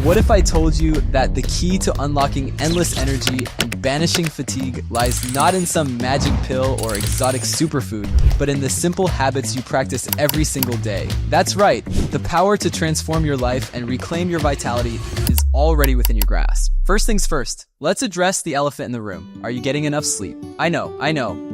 What if I told you that the key to unlocking endless energy and banishing fatigue lies not in some magic pill or exotic superfood, but in the simple habits you practice every single day? That's right, the power to transform your life and reclaim your vitality is already within your grasp. First things first, let's address the elephant in the room. Are you getting enough sleep? I know.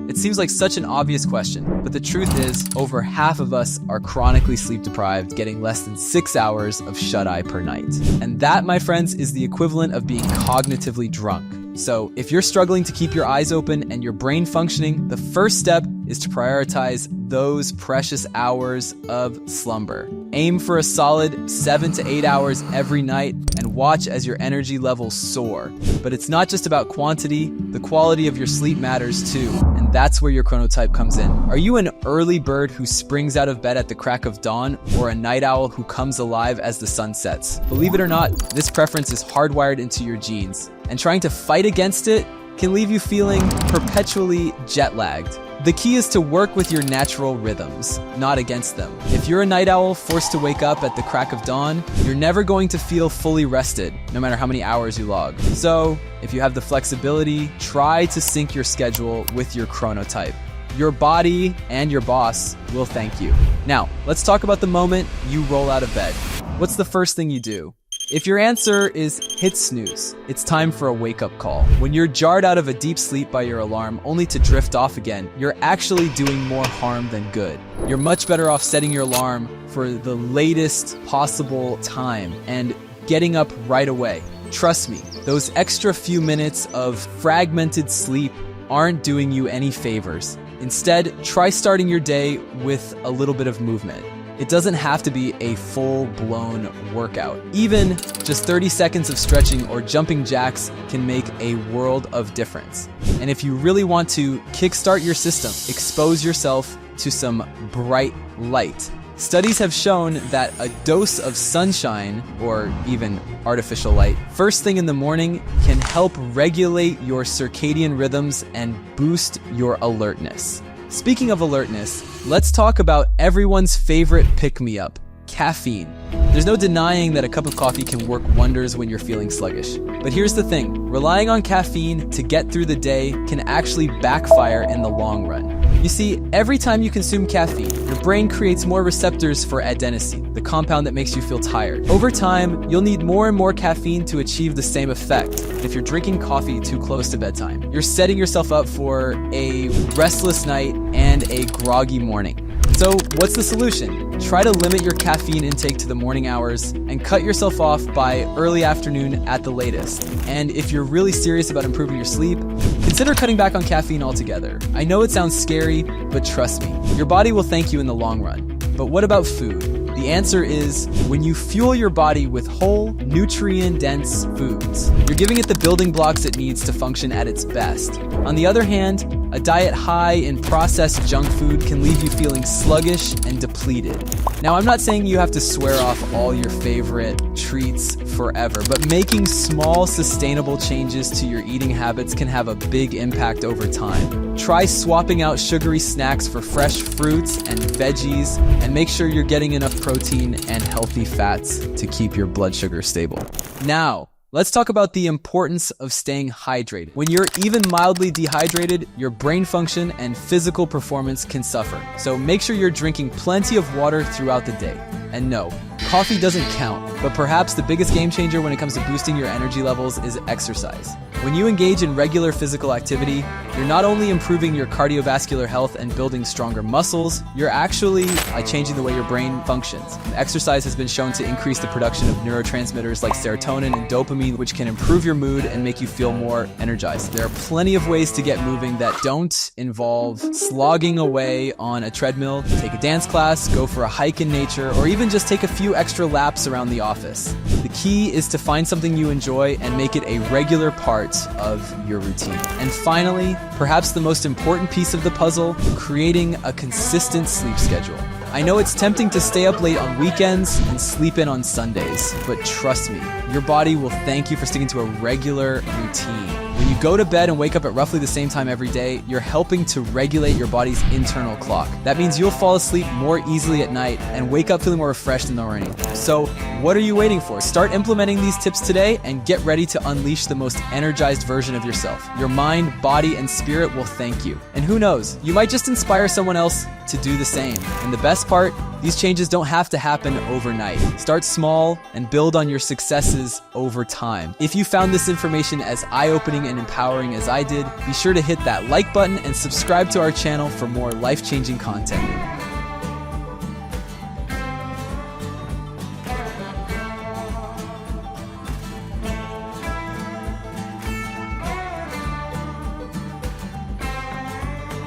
It seems like such an obvious question, but the truth is, over half of us are chronically sleep deprived, getting less than 6 hours of shut-eye per night. And that, my friends, is the equivalent of being cognitively drunk. So if you're struggling to keep your eyes open and your brain functioning, the first step is to prioritize those precious hours of slumber. Aim for a solid 7 to 8 hours every night and watch as your energy levels soar. But it's not just about quantity, the quality of your sleep matters too, and that's where your chronotype comes in. Are you an early bird who springs out of bed at the crack of dawn, or a night owl who comes alive as the sun sets? Believe it or not, this preference is hardwired into your genes, and trying to fight against it can leave you feeling perpetually jet-lagged. The key is to work with your natural rhythms, not against them. If you're a night owl forced to wake up at the crack of dawn, you're never going to feel fully rested, no matter how many hours you log. So, if you have the flexibility, try to sync your schedule with your chronotype. Your body and your boss will thank you. Now, let's talk about the moment you roll out of bed. What's the first thing you do? If your answer is hit snooze, it's time for a wake-up call. When you're jarred out of a deep sleep by your alarm only to drift off again, you're actually doing more harm than good. You're much better off setting your alarm for the latest possible time and getting up right away. Trust me, those extra few minutes of fragmented sleep aren't doing you any favors. Instead, try starting your day with a little bit of movement. It doesn't have to be a full-blown workout. Even just 30 seconds of stretching or jumping jacks can make a world of difference. And if you really want to kickstart your system, expose yourself to some bright light. Studies have shown that a dose of sunshine, or even artificial light, first thing in the morning can help regulate your circadian rhythms and boost your alertness. Speaking of alertness, let's talk about everyone's favorite pick-me-up, caffeine. There's no denying that a cup of coffee can work wonders when you're feeling sluggish. But here's the thing, relying on caffeine to get through the day can actually backfire in the long run. You see, every time you consume caffeine, your brain creates more receptors for adenosine, the compound that makes you feel tired. Over time, you'll need more and more caffeine to achieve the same effect. If you're drinking coffee too close to bedtime, you're setting yourself up for a restless night and a groggy morning. So what's the solution? Try to limit your caffeine intake to the morning hours and cut yourself off by early afternoon at the latest. And if you're really serious about improving your sleep, consider cutting back on caffeine altogether. I know it sounds scary, but trust me, your body will thank you in the long run. But what about food? The answer is when you fuel your body with whole, nutrient-dense foods, you're giving it the building blocks it needs to function at its best. On the other hand, a diet high in processed junk food can leave you feeling sluggish and depleted. Now, I'm not saying you have to swear off all your favorite treats forever, but making small, sustainable changes to your eating habits can have a big impact over time. Try swapping out sugary snacks for fresh fruits and veggies, and make sure you're getting enough protein and healthy fats to keep your blood sugar stable. Now, let's talk about the importance of staying hydrated. When you're even mildly dehydrated, your brain function and physical performance can suffer. So make sure you're drinking plenty of water throughout the day. And no, coffee doesn't count, but perhaps the biggest game changer when it comes to boosting your energy levels is exercise. When you engage in regular physical activity, you're not only improving your cardiovascular health and building stronger muscles, you're actually changing the way your brain functions. Exercise has been shown to increase the production of neurotransmitters like serotonin and dopamine, which can improve your mood and make you feel more energized. There are plenty of ways to get moving that don't involve slogging away on a treadmill. Take a dance class, go for a hike in nature, or even just take a few extra laps around the office. The key is to find something you enjoy and make it a regular part of your routine. And finally, perhaps the most important piece of the puzzle, creating a consistent sleep schedule. I know it's tempting to stay up late on weekends and sleep in on Sundays, but trust me, your body will thank you for sticking to a regular routine. When you go to bed and wake up at roughly the same time every day, you're helping to regulate your body's internal clock. That means you'll fall asleep more easily at night and wake up feeling more refreshed in the morning. So, what are you waiting for? Start implementing these tips today and get ready to unleash the most energized version of yourself. Your mind, body, and spirit will thank you. And who knows, you might just inspire someone else to do the same. And the best part, these changes don't have to happen overnight. Start small and build on your successes over time. If you found this information as eye-opening and empowering as I did, be sure to hit that like button and subscribe to our channel for more life-changing content.